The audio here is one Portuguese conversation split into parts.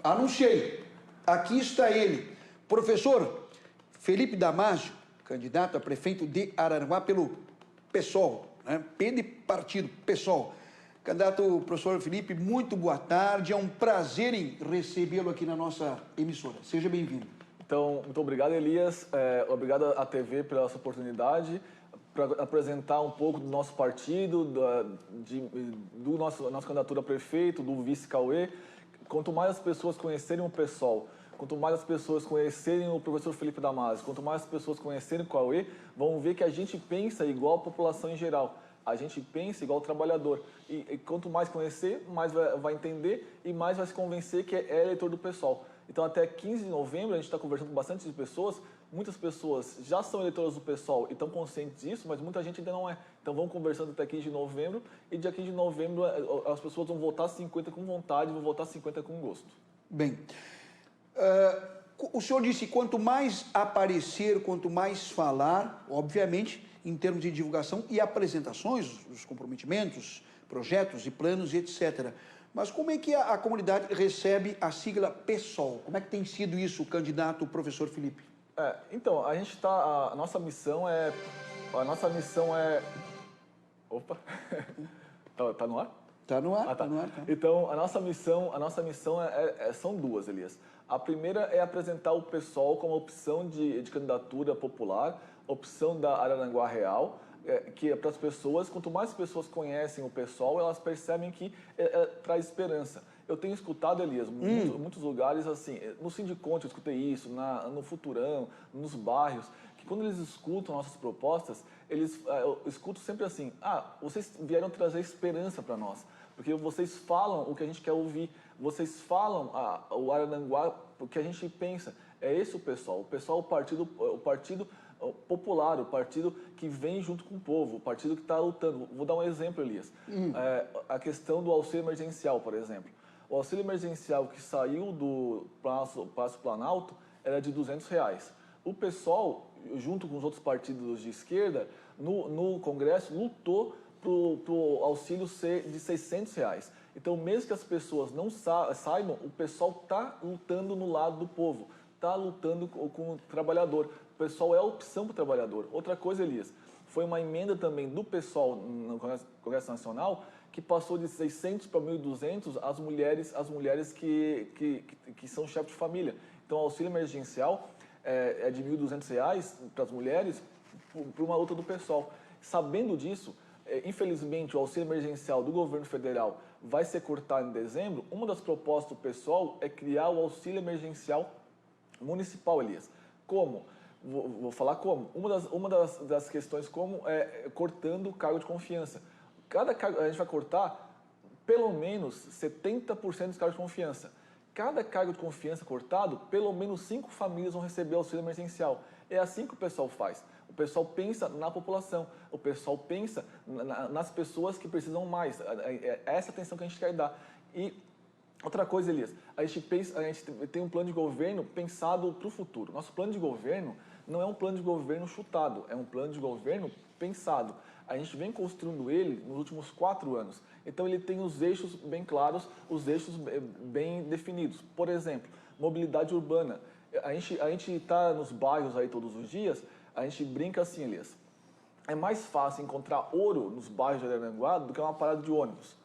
Anunciei. Aqui está ele, professor Felipe Damasio, candidato a prefeito de Araranguá pelo PSOL, né? P de partido, PSOL. Candidato professor Felipe, muito boa tarde. É um prazer em recebê-lo aqui na nossa emissora. Seja bem-vindo. Então, muito obrigado, Elias. Obrigado à TV pela essa oportunidade para apresentar um pouco do nosso partido, nossa candidatura a prefeito, do vice Cauê. Quanto mais as pessoas conhecerem o PSOL, quanto mais as pessoas conhecerem o professor Felipe Damasio, quanto mais as pessoas conhecerem o Cauê, vão ver que a gente pensa igual a população em geral. A gente pensa igual o trabalhador. E quanto mais conhecer, mais vai entender e mais vai se convencer que é eleitor do PSOL. Então, até 15 de novembro, a gente está conversando com bastante pessoas. Muitas pessoas já são eleitoras do PSOL e estão conscientes disso, mas muita gente ainda não é. Então, vamos conversando até 15 de novembro. E dia 15 de novembro, as pessoas vão votar 50 com vontade, vão votar 50 com gosto. Bem, o senhor disse que quanto mais aparecer, quanto mais falar, obviamente, em termos de divulgação e apresentações, os comprometimentos, projetos e planos, etc. Mas como é que a comunidade recebe a sigla PSOL? Como é que tem sido isso, candidato professor Felipe? Então, a gente está... A nossa missão é... Opa! Tá no ar? Tá no ar, tá. Tá no ar. Tá. Então, a nossa missão são duas, Elias. A primeira é apresentar o PSOL como opção de candidatura popular, opção da Araranguá Real, que é para as pessoas, quanto mais pessoas conhecem o PSOL, elas percebem que traz esperança. Eu tenho escutado, Elias, muitos lugares assim, no Sindiconte eu escutei isso, no Futurão, nos bairros, que quando eles escutam nossas propostas, eu escuto sempre assim, vocês vieram trazer esperança para nós, porque vocês falam o que a gente quer ouvir, vocês falam o Araranguá, o que a gente pensa. É esse o PSOL. O PSOL é o partido popular, o partido que vem junto com o povo, o partido que está lutando. Vou dar um exemplo, Elias. A questão do auxílio emergencial, por exemplo. O auxílio emergencial que saiu do Palácio Planalto era de R$200. O PSOL, junto com os outros partidos de esquerda, no Congresso, lutou para o auxílio ser de R$600. Então, mesmo que as pessoas não saibam, o PSOL está lutando no lado do povo, está lutando com o trabalhador. O PSOL é a opção para o trabalhador. Outra coisa, Elias, foi uma emenda também do PSOL no Congresso Nacional que passou de 600 para 1.200 as mulheres que são chefes de família. Então, o auxílio emergencial é de R$1.200 para as mulheres, para uma luta do PSOL. Sabendo disso, infelizmente, o auxílio emergencial do governo federal vai ser cortado em dezembro. Uma das propostas do PSOL é criar o auxílio emergencial municipal, Elias. Como? Vou falar como. Uma das questões como é cortando o cargo de confiança. A gente vai cortar pelo menos 70% dos cargos de confiança. Cada cargo de confiança cortado, pelo menos 5 famílias vão receber auxílio emergencial. É assim que o pessoal faz. O pessoal pensa na população, o pessoal pensa nas pessoas que precisam mais. É essa atenção que a gente quer dar. E outra coisa, Elias, a gente tem um plano de governo pensado para o futuro. Nosso plano de governo não é um plano de governo chutado, é um plano de governo pensado. A gente vem construindo ele nos últimos 4 anos. Então ele tem os eixos bem claros, os eixos bem definidos. Por exemplo, mobilidade urbana. A gente está nos bairros aí todos os dias, a gente brinca assim, Elias. É mais fácil encontrar ouro nos bairros de Araranguá do que uma parada de ônibus.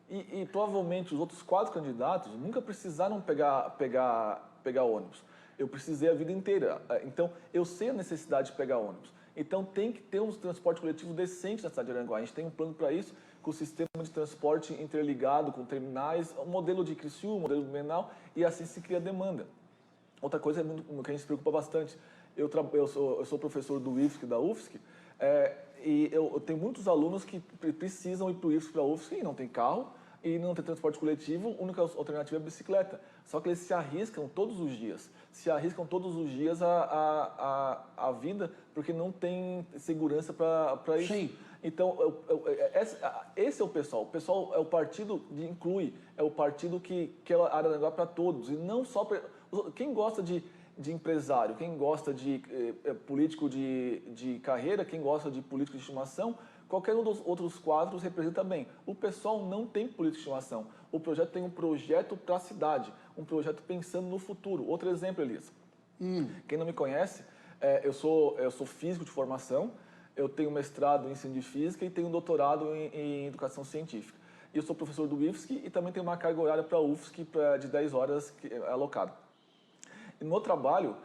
E provavelmente os outros 4 candidatos nunca precisaram pegar ônibus. Eu precisei a vida inteira. Então, eu sei a necessidade de pegar ônibus. Então, tem que ter um transporte coletivo decente na cidade de Araranguá. A gente tem um plano para isso, com o sistema de transporte interligado, com terminais, um modelo de Criciúma, um modelo de Blumenau, e assim se cria demanda. Outra coisa que a gente se preocupa bastante. Eu sou professor do IFSC, da UFSC, e eu tenho muitos alunos que precisam ir para o IFSC, para a UFSC, e não tem carro, e não tem transporte coletivo, a única alternativa é a bicicleta. Só que eles se arriscam todos os dias. A vida, porque não tem segurança para isso. Sim. Então, esse é o PSOL. O PSOL é o partido que inclui, é o partido que quer Araranguá para todos, e não só para... Quem gosta de empresário, quem gosta de político de carreira, quem gosta de político de estimação, qualquer um dos outros quadros representa bem. O PSOL não tem política de estimação. O projeto tem um projeto para a cidade, um projeto pensando no futuro. Outro exemplo, Elias. Quem não me conhece, eu sou físico de formação, eu tenho mestrado em ensino de física e tenho doutorado em educação científica. Eu sou professor do IFSC e também tenho uma carga horária para a UFSC de 10 horas alocada. E no meu trabalho,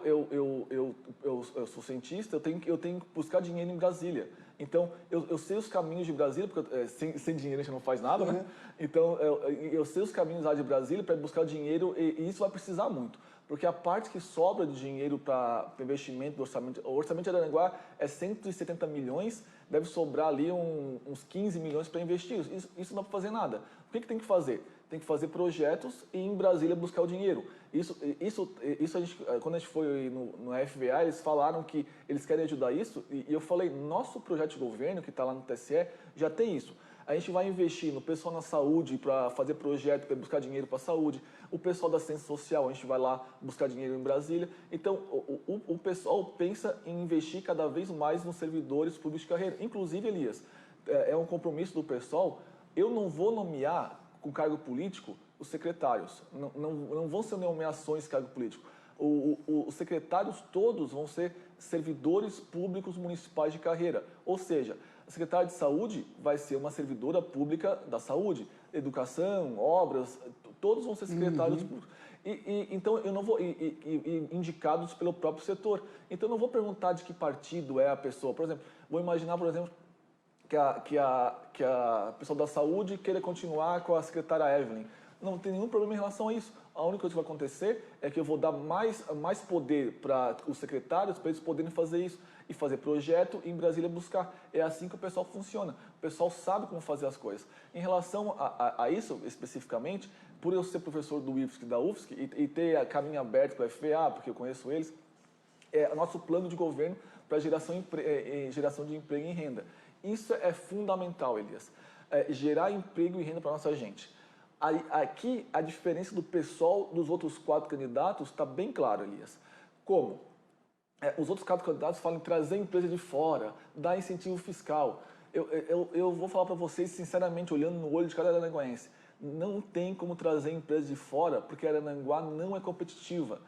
eu sou cientista, eu tenho que buscar dinheiro em Brasília. Então, eu sei os caminhos de Brasília, porque sem dinheiro a gente não faz nada, né? Então, eu sei os caminhos lá de Brasília para buscar dinheiro e isso vai precisar muito. Porque a parte que sobra de dinheiro para investimento do orçamento, o orçamento de Araranguá é 170 milhões, deve sobrar ali uns 15 milhões para investir. Isso não dá para fazer nada. O que tem que fazer? Tem que fazer projetos e em Brasília buscar o dinheiro. Isso quando a gente foi no FVA, eles falaram que eles querem ajudar isso e eu falei, nosso projeto de governo que está lá no TSE já tem isso. A gente vai investir no pessoal na saúde para fazer projeto, para buscar dinheiro para a saúde. O pessoal da ciência social, a gente vai lá buscar dinheiro em Brasília. Então, o pessoal pensa em investir cada vez mais nos servidores públicos de carreira. Inclusive, Elias, é um compromisso do pessoal, eu não vou nomear com cargo político os secretários. Não vão ser nomeações de cargo político. Os secretários todos vão ser servidores públicos municipais de carreira. Ou seja, a secretária de saúde vai ser uma servidora pública da saúde, educação, obras, todos vão ser secretários públicos. Então, eu não vou indicados pelo próprio setor. Então, eu não vou perguntar de que partido é a pessoa. Por exemplo, vou imaginar, por exemplo, que a pessoa da saúde queira continuar com a secretária Evelyn. Não tem nenhum problema em relação a isso. A única coisa que vai acontecer é que eu vou dar mais poder para os secretários, para eles poderem fazer isso e fazer projeto e em Brasília buscar. É assim que o pessoal funciona. O pessoal sabe como fazer as coisas. Em relação a isso especificamente, por eu ser professor do IFSC e da UFSC e ter a caminho aberto com a FVA, porque eu conheço eles, é o nosso plano de governo para geração de emprego e renda. Isso é fundamental, Elias. Gerar emprego e renda para a nossa gente. Aqui, a diferença do pessoal dos outros 4 candidatos está bem clara, Elias. Como? Os outros 4 candidatos falam em trazer empresa de fora, dar incentivo fiscal. Eu vou falar para vocês, sinceramente, olhando no olho de cada araranguaense, não tem como trazer empresa de fora, porque Araranguá não é competitiva.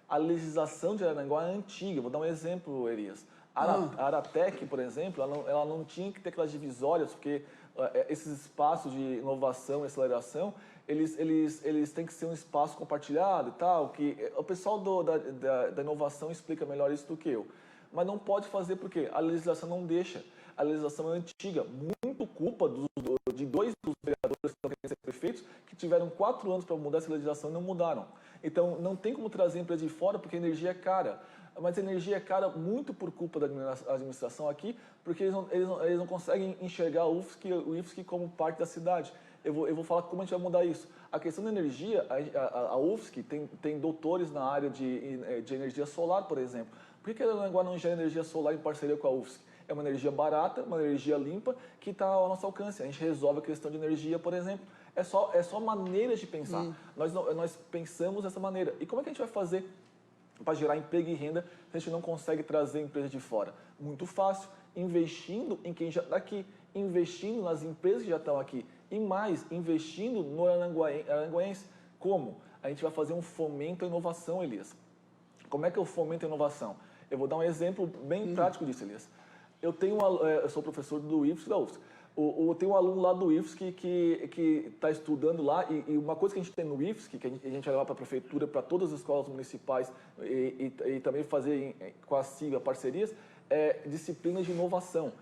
A legislação de Araranguá é antiga. Vou dar um exemplo, Elias. A Aratec, por exemplo, ela não tinha que ter aquelas divisórias, porque esses espaços de inovação e aceleração, eles têm que ser um espaço compartilhado e tal, que o pessoal da inovação explica melhor isso do que eu. Mas não pode fazer porque a legislação não deixa. A legislação é antiga, muito culpa de 2 dos vereadores que estão querendo ser prefeitos, que tiveram 4 anos para mudar essa legislação e não mudaram. Então, não tem como trazer empresa de fora porque a energia é cara. Mas a energia é cara muito por culpa da administração aqui, porque eles não conseguem enxergar o IFSC como parte da cidade. Eu vou falar como a gente vai mudar isso. A questão da energia, a UFSC tem doutores na área de energia solar, por exemplo. Por que a Araranguá não gera energia solar em parceria com a UFSC? É uma energia barata, uma energia limpa, que está ao nosso alcance. A gente resolve a questão de energia, por exemplo. É só maneiras de pensar. Nós pensamos dessa maneira. E como é que a gente vai fazer para gerar emprego e renda se a gente não consegue trazer empresas de fora? Muito fácil, investindo em quem já está aqui, investindo nas empresas que já estão aqui e mais, investindo no araranguaense. Como? A gente vai fazer um fomento à inovação, Elias. Como é que eu fomento a inovação? Eu vou dar um exemplo bem prático disso, Elias. Eu sou professor do IFSC e da UFSC. Eu tenho um aluno lá do IFSC que está estudando lá e uma coisa que a gente tem no IFSC, que a gente vai levar para a prefeitura, para todas as escolas municipais e também fazer com a CIVA parcerias, é disciplinas de inovação.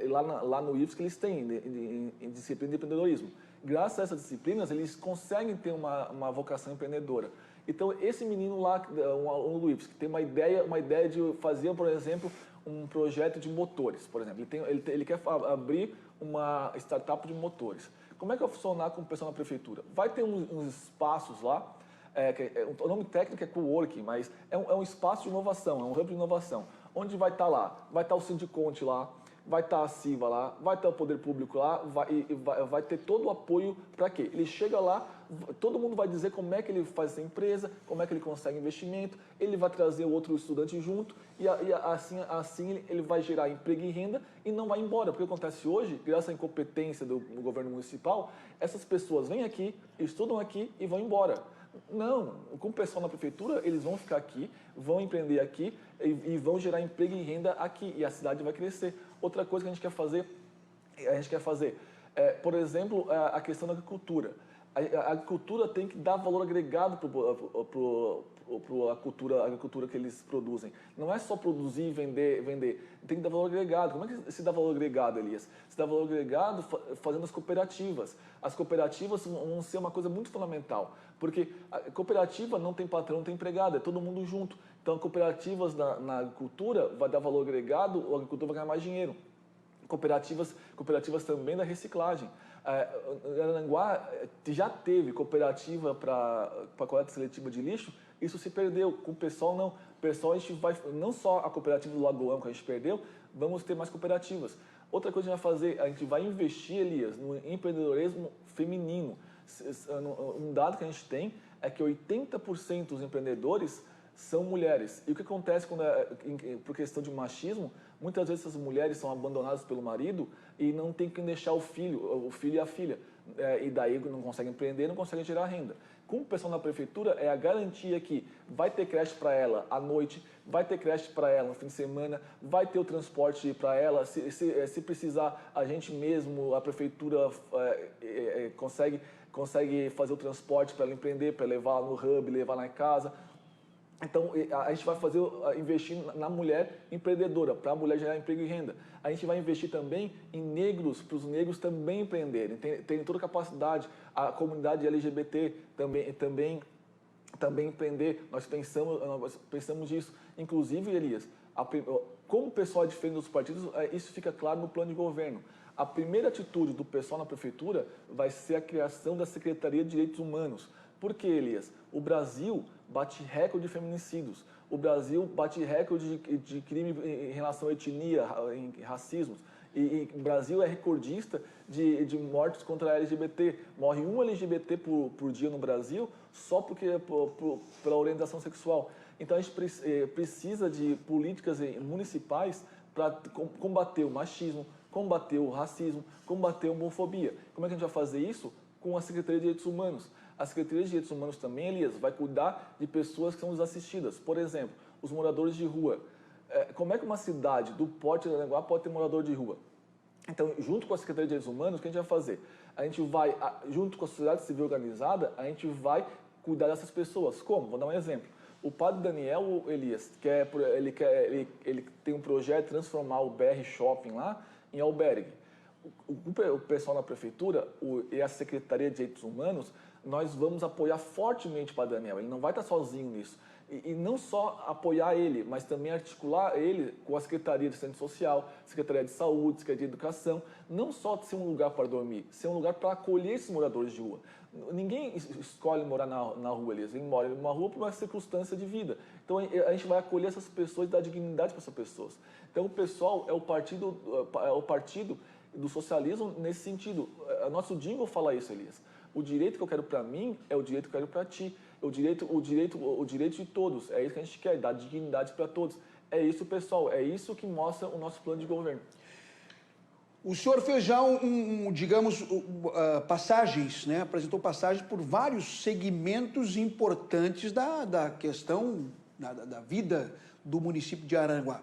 Lá no IFSC eles têm em disciplina de empreendedorismo. Graças a essas disciplinas, eles conseguem ter uma vocação empreendedora. Então, esse menino lá, um aluno do IFSC, tem uma ideia de fazer, por exemplo, um projeto de motores, por exemplo. Ele quer abrir uma startup de motores. Como é que vai funcionar com o pessoal na prefeitura? Vai ter uns espaços lá, o nome técnico é coworking, mas é um espaço de inovação, é um hub de inovação. Onde vai estar lá? Vai estar o Sindiconte lá, vai estar a CIVA lá, vai estar o Poder Público lá, vai ter todo o apoio para quê? Ele chega lá, todo mundo vai dizer como é que ele faz essa empresa, como é que ele consegue investimento, ele vai trazer o outro estudante junto e assim ele vai gerar emprego e renda e não vai embora. Porque o que acontece hoje, graças à incompetência do governo municipal, essas pessoas vêm aqui, estudam aqui e vão embora. Não, com o pessoal na prefeitura, eles vão ficar aqui, vão empreender aqui e vão gerar emprego e renda aqui e a cidade vai crescer. Outra coisa que a gente quer fazer, por exemplo, a questão da agricultura. A agricultura tem que dar valor agregado para a agricultura que eles produzem. Não é só produzir e vender. Tem que dar valor agregado. Como é que se dá valor agregado, Elias? Se dá valor agregado fazendo as cooperativas. As cooperativas vão ser uma coisa muito fundamental, porque a cooperativa não tem patrão, não tem empregado, é todo mundo junto. Então, cooperativas na agricultura vai dar valor agregado, o agricultor vai ganhar mais dinheiro. Cooperativas também da reciclagem. Araranguá já teve cooperativa para coleta seletiva de lixo, isso se perdeu. Com o pessoal, não. O pessoal, a gente vai, não só a cooperativa do Lagoão que a gente perdeu, vamos ter mais cooperativas. Outra coisa que a gente vai fazer, a gente vai investir, Elias, no empreendedorismo feminino. Um dado que a gente tem é que 80% dos empreendedores são mulheres. E o que acontece por questão de machismo, muitas vezes essas mulheres são abandonadas pelo marido e não tem quem deixar o filho e a filha. E daí não conseguem empreender, não conseguem gerar renda. Com o pessoal na prefeitura, é a garantia que vai ter creche para ela à noite, vai ter creche para ela no fim de semana, vai ter o transporte para ela. Se precisar, a gente mesmo, a prefeitura consegue fazer o transporte para ela empreender, para levar no hub, levar na casa. Então, a gente vai investir na mulher empreendedora, para a mulher gerar emprego e renda. A gente vai investir também em negros, para os negros também empreenderem, terem toda a capacidade, a comunidade LGBT também empreender. Nós pensamos nisso. Inclusive, Elias, como o pessoal é diferente dos partidos, isso fica claro no plano de governo. A primeira atitude do pessoal na prefeitura vai ser a criação da Secretaria de Direitos Humanos. Por quê, Elias? O Brasil bate recorde de feminicídios. O Brasil bate recorde de crime em relação à etnia, em racismos. E o Brasil é recordista de mortes contra a LGBT. Morre um LGBT por dia no Brasil só pela orientação sexual. Então a gente precisa de políticas municipais para combater o machismo, combater o racismo, combater a homofobia. Como é que a gente vai fazer isso? Com a Secretaria de Direitos Humanos. A Secretaria de Direitos Humanos também, Elias, vai cuidar de pessoas que são desassistidas. Por exemplo, os moradores de rua. Como é que uma cidade do porte de Araranguá pode ter morador de rua? Então, junto com a Secretaria de Direitos Humanos, o que a gente vai fazer? A gente vai, junto com a sociedade civil organizada, a gente vai cuidar dessas pessoas. Como? Vou dar um exemplo. O padre Daniel, Elias, ele tem um projeto de transformar o BR Shopping lá em albergue. O pessoal na prefeitura e a Secretaria de Direitos Humanos, nós vamos apoiar fortemente o Padre Daniel. Ele não vai estar sozinho nisso. E não só apoiar ele, mas também articular ele com a Secretaria de Assistência Social, Secretaria de Saúde, Secretaria de Educação. Não só ser um lugar para dormir, ser um lugar para acolher esses moradores de rua. Ninguém escolhe morar na rua, eles mora numa rua por uma circunstância de vida. Então a gente vai acolher essas pessoas e dar dignidade para essas pessoas. Então o pessoal é o partido do socialismo nesse sentido. Nosso jingle fala isso, Elias. O direito que eu quero para mim é o direito que eu quero para ti. O direito de todos. É isso que a gente quer, dar dignidade para todos. É isso, pessoal. É isso que mostra o nosso plano de governo. O senhor fez já digamos, passagens, né? Apresentou passagens por vários segmentos importantes da questão da vida do município de Araranguá.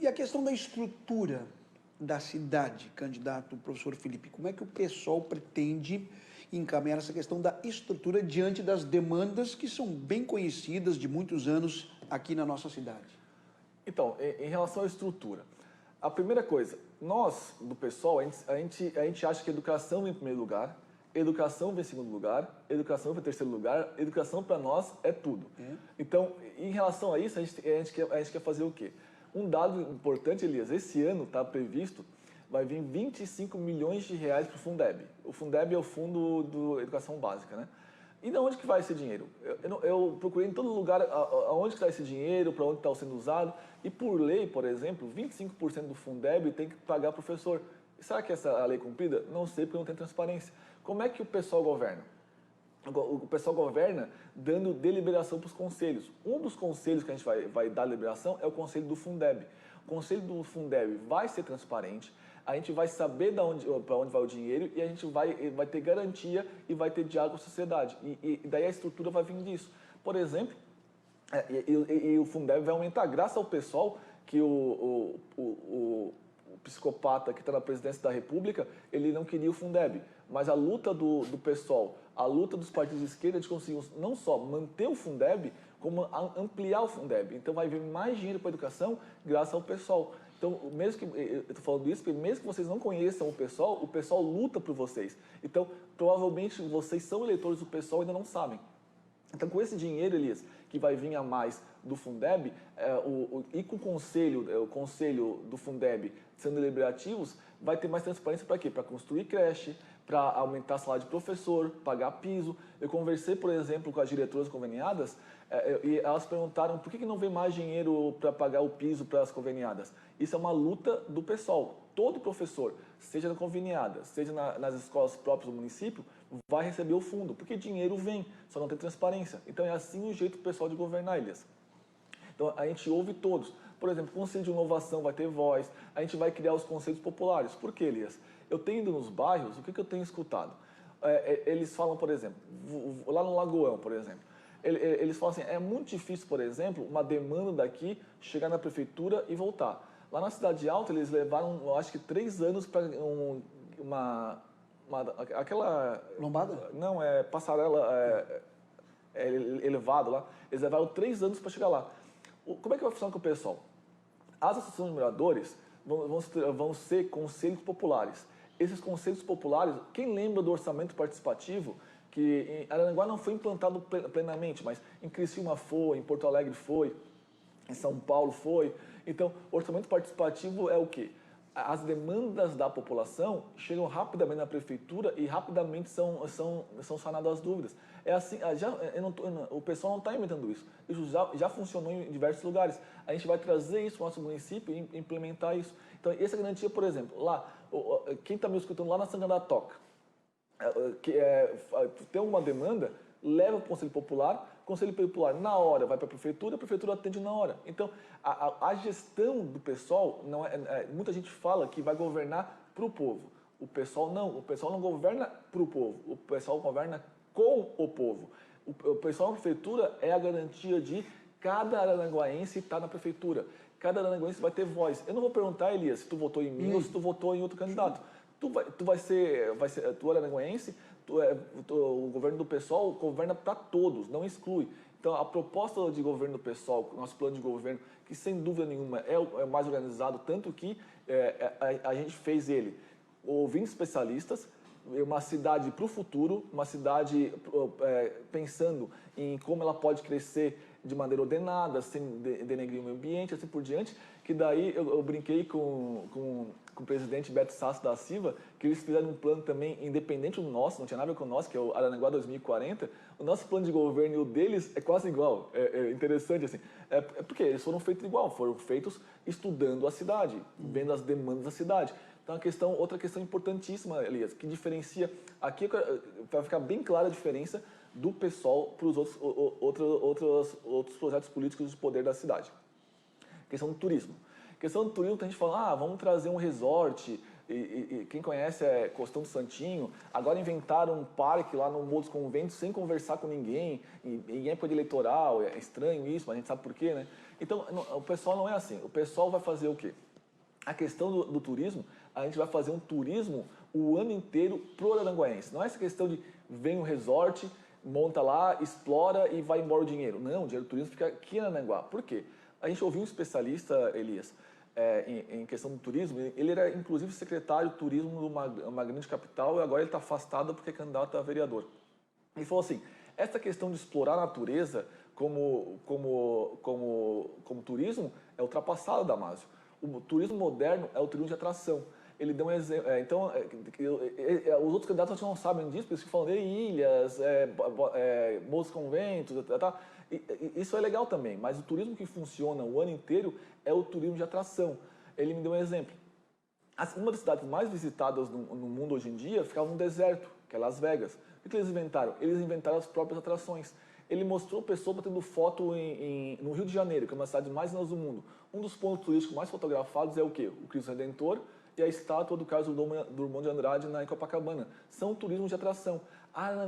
E a questão da estrutura da cidade, candidato professor Felipe, como é que o pessoal pretende encaminhar essa questão da estrutura diante das demandas que são bem conhecidas de muitos anos aqui na nossa cidade? Então, em relação à estrutura, a primeira coisa, nós, do pessoal, a gente acha que educação vem em primeiro lugar, educação vem em segundo lugar, educação vem em terceiro lugar, educação para nós é tudo. Então, em relação a isso, a gente quer fazer o quê? Um dado importante, Elias, esse ano está previsto, vai vir 25 milhões de reais para o Fundeb. O Fundeb é o Fundo de Educação Básica, né? E de onde que vai esse dinheiro? Eu procurei em todo lugar aonde está esse dinheiro, para onde está sendo usado, e por lei, por exemplo, 25% do Fundeb tem que pagar professor. Será que essa é a lei cumprida? Não sei, porque não tem transparência. Como é que o pessoal governa? o pessoal governa dando deliberação para os conselhos. Um dos conselhos que a gente vai dar deliberação é o conselho do Fundeb. O conselho do Fundeb vai ser transparente, a gente vai saber para onde vai o dinheiro e a gente vai ter garantia e vai ter diálogo com a sociedade. E daí a estrutura vai vir disso. Por exemplo, o Fundeb vai aumentar, graças ao pessoal que o psicopata que está na presidência da República, ele não queria o Fundeb. Mas a luta do PSOL, a luta dos partidos de esquerda, eles conseguiram não só manter o Fundeb, como ampliar o Fundeb. Então vai vir mais dinheiro para a educação graças ao PSOL. Então, mesmo que eu estou falando isso, porque mesmo que vocês não conheçam o PSOL luta por vocês. Então, provavelmente vocês são eleitores do PSOL e ainda não sabem. Então, com esse dinheiro, Elias, que vai vir a mais do Fundeb, e com o conselho do Fundeb sendo deliberativos, vai ter mais transparência para quê? Para construir creche, para aumentar salário de professor, pagar piso. Eu conversei, por exemplo, com as diretoras conveniadas e elas perguntaram por que não vem mais dinheiro para pagar o piso para as conveniadas. Isso é uma luta do PSOL. Todo professor, seja na conveniada, seja nas escolas próprias do município, vai receber o fundo, porque dinheiro vem, só não tem transparência. Então é assim o jeito do pessoal de governar, Elias. Então a gente ouve todos. Por exemplo, o Conselho de Inovação vai ter voz, a gente vai criar os conselhos populares. Por quê, Elias? Eu tenho ido nos bairros, o que eu tenho escutado? Eles falam, por exemplo, lá no Lagoão, por exemplo, eles falam assim, é muito difícil, por exemplo, uma demanda daqui chegar na prefeitura e voltar. Lá na Cidade Alta, eles levaram, eu acho que 3 anos para aquela... Lombada? Não, é passarela, elevado lá. Eles levaram 3 anos para chegar lá. Como é que vai funcionar com o pessoal? As associações de moradores vão ser conselhos populares. Esses conselhos populares, quem lembra do orçamento participativo, que em Araranguá não foi implantado plenamente, mas em Criciúma foi, em Porto Alegre foi, em São Paulo foi. Então, o orçamento participativo é o quê? As demandas da população chegam rapidamente na prefeitura e rapidamente são sanadas as dúvidas. É assim, o pessoal não está inventando isso. Isso já funcionou em diversos lugares. A gente vai trazer isso para o nosso município e implementar isso. Então, essa garantia, por exemplo, lá, quem está me escutando lá na Sanga da Toca, tem uma demanda, leva para o Conselho Popular, o Conselho Popular na hora vai para a prefeitura atende na hora. Então, a gestão do pessoal, muita gente fala que vai governar para o povo. O pessoal não governa para o povo, o pessoal governa com o povo. O pessoal na prefeitura é a garantia de cada araranguaense estar na prefeitura. Cada araranguaense vai ter voz. Eu não vou perguntar, Elias, se tu votou em mim ou se tu votou em outro candidato. Tu vai ser araranguaense, o governo do PSOL governa para todos, não exclui. Então, a proposta de governo do PSOL, nosso plano de governo, que sem dúvida nenhuma é mais organizado, tanto que a gente fez ele ouvindo especialistas, uma cidade para o futuro, uma cidade pensando em como ela pode crescer de maneira ordenada, sem denegrir o meio ambiente, assim por diante, que daí eu brinquei com o presidente Beto Sasso da Silva, que eles fizeram um plano também independente do nosso, não tinha nada a ver com o nosso, que é o Araranguá 2040. O nosso plano de governo e o deles é quase igual, é interessante assim. Porque eles foram feitos igual, foram feitos estudando a cidade, vendo as demandas da cidade. Então, outra questão importantíssima, Elias, que diferencia, aqui vai ficar bem clara a diferença do PSOL para os outros projetos políticos de poder da cidade. Questão do turismo. Questão do turismo, a gente fala, vamos trazer um resort, e quem conhece é Costão do Santinho, agora inventaram um parque lá no Morro dos Conventos sem conversar com ninguém, em época de eleitoral, é estranho isso, mas a gente sabe por quê, né? Então, o pessoal não é assim, o pessoal vai fazer o quê? A questão do turismo, a gente vai fazer um turismo o ano inteiro pro araranguaense. Não é essa questão de vem um resort, monta lá, explora e vai embora o dinheiro. Não, o dinheiro do turismo fica aqui em Araranguá. Por quê? A gente ouviu um especialista, Elias, em questão do turismo, ele era inclusive secretário de turismo de uma grande capital e agora ele está afastado porque é candidato a vereador. Ele falou assim, essa questão de explorar a natureza como turismo é ultrapassada, Damásio. O turismo moderno é o turismo de atração. Ele deu um exemplo. Os outros candidatos não sabem disso, porque eles falam de ilhas, morros conventos, tá? Isso é legal também, mas o turismo que funciona o ano inteiro é o turismo de atração. Ele me deu um exemplo. Uma das cidades mais visitadas no mundo hoje em dia ficava no deserto, que é Las Vegas. O que eles inventaram? Eles inventaram as próprias atrações. Ele mostrou pessoas batendo foto no Rio de Janeiro, que é uma das cidades mais lindas do mundo. Um dos pontos turísticos mais fotografados é o quê? O Cristo Redentor e a estátua do Carlos Drummond de Andrade em Copacabana. São turismo de atração.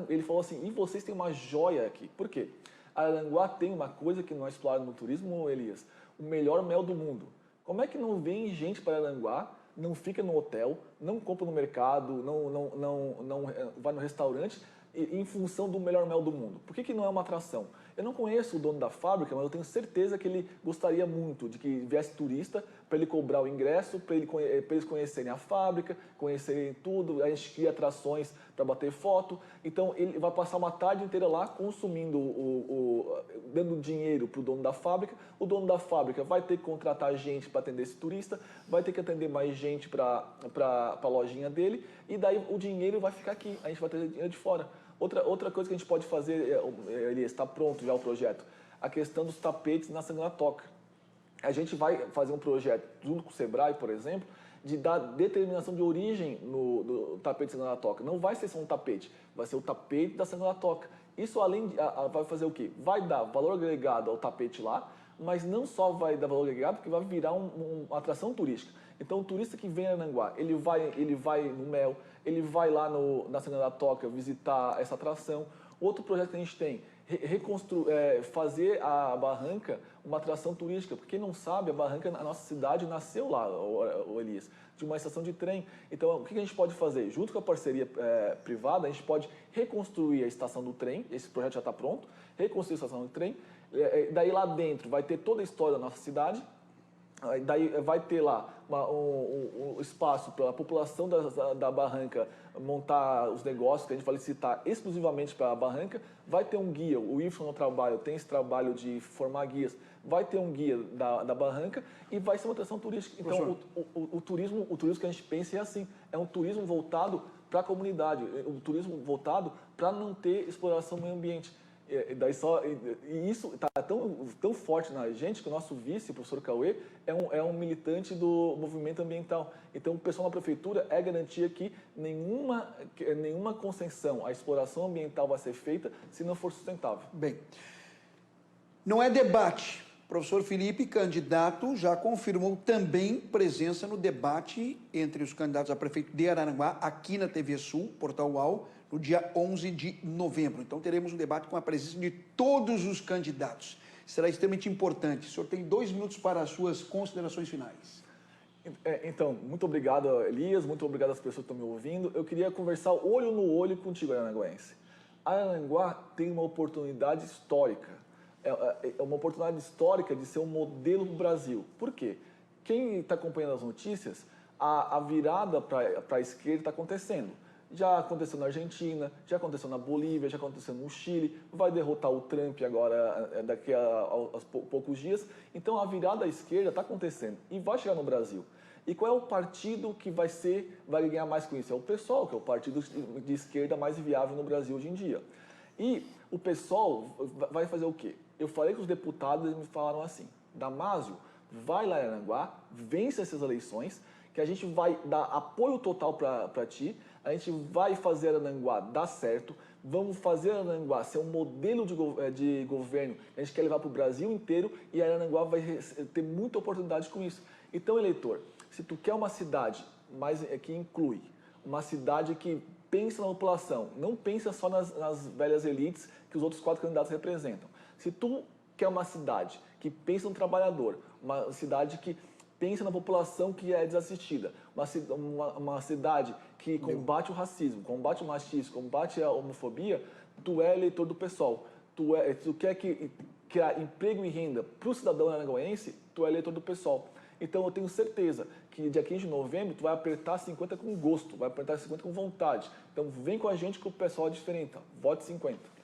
Ele falou assim, e vocês têm uma joia aqui. Por quê? Araranguá tem uma coisa que não é explorada no turismo, Elias, o melhor mel do mundo. Como é que não vem gente para Araranguá, não fica no hotel, não compra no mercado, não vai no restaurante, em função do melhor mel do mundo? Por que não é uma atração? Eu não conheço o dono da fábrica, mas eu tenho certeza que ele gostaria muito de que viesse turista para ele cobrar o ingresso, para eles conhecerem a fábrica, conhecerem tudo. A gente cria atrações para bater foto. Então ele vai passar uma tarde inteira lá consumindo, dando dinheiro para o dono da fábrica. O dono da fábrica vai ter que contratar gente para atender esse turista, vai ter que atender mais gente para a lojinha dele, e daí o dinheiro vai ficar aqui. A gente vai ter dinheiro de fora. Outra coisa que a gente pode fazer, Elias, está pronto já o projeto, a questão dos tapetes na Sangla Toca. A gente vai fazer um projeto, junto com o Sebrae, por exemplo, de dar determinação de origem no tapete da Sangla Toca. Não vai ser só um tapete, vai ser o tapete da Sangla Toca. Isso vai fazer o quê? Vai dar valor agregado ao tapete lá, mas não só vai dar valor agregado, porque vai virar uma atração turística. Então o turista que vem a Arananguá, ele vai no mel, ele vai lá na Sangla da Toca visitar essa atração. Outro projeto que a gente tem, fazer a Barranca uma atração turística. Porque quem não sabe, a Barranca, na nossa cidade, nasceu lá, o Elias, de uma estação de trem. Então, o que a gente pode fazer? Junto com a parceria privada, a gente pode reconstruir a estação do trem, esse projeto já está pronto, reconstruir a estação do trem, daí lá dentro vai ter toda a história da nossa cidade. Daí vai ter lá um espaço para a população da Barranca montar os negócios, que a gente vai licitar exclusivamente para a Barranca. Vai ter um guia, o Wilson no trabalho tem esse trabalho de formar guias, vai ter um guia da Barranca e vai ser uma atração turística. Então o turismo que a gente pensa é assim, é um turismo voltado para a comunidade, um turismo voltado para não ter exploração do meio ambiente. E isso está tão forte na gente que o nosso vice, o professor Cauê, é um militante do movimento ambiental. Então, o pessoal na prefeitura é garantia que nenhuma concessão à exploração ambiental vai ser feita se não for sustentável. Bem, não é debate. O professor Felipe, candidato, já confirmou também presença no debate entre os candidatos a prefeito de Araranguá, aqui na TV Sul, Portal UAU, no dia 11 de novembro. Então, teremos um debate com a presença de todos os candidatos. Será extremamente importante. O senhor tem 2 minutos para as suas considerações finais. Então, muito obrigado, Elias, muito obrigado às pessoas que estão me ouvindo. Eu queria conversar olho no olho contigo, araranguense. Araranguá tem uma oportunidade histórica. É uma oportunidade histórica de ser um modelo do Brasil. Por quê? Quem está acompanhando as notícias, a virada para a esquerda está acontecendo. Já aconteceu na Argentina, já aconteceu na Bolívia, já aconteceu no Chile, vai derrotar o Trump agora, daqui a poucos dias. Então, a virada à esquerda está acontecendo e vai chegar no Brasil. E qual é o partido que vai ganhar mais com isso? É o PSOL, que é o partido de esquerda mais viável no Brasil hoje em dia. E o PSOL vai fazer o quê? Eu falei com os deputados, eles me falaram assim, Damásio, vai lá em Araranguá, vence essas eleições, que a gente vai dar apoio total para ti, a gente vai fazer Araranguá dar certo, vamos fazer Araranguá ser um modelo de governo que a gente quer levar para o Brasil inteiro, e Araranguá vai ter muita oportunidade com isso. Então, eleitor, se tu quer uma cidade que inclui, uma cidade que pensa na população, não pensa só nas velhas elites que os outros 4 candidatos representam. Se tu quer uma cidade que pensa no trabalhador, uma cidade que pensa na população que é desassistida, uma cidade que combate o racismo, combate o machismo, combate a homofobia, tu é eleitor do PSOL. Tu quer criar emprego e renda para o cidadão araranguense, tu é eleitor do PSOL. Então eu tenho certeza que dia 15 de novembro tu vai apertar 50 com gosto, vai apertar 50 com vontade. Então vem com a gente que o PSOL é diferente. Vote 50.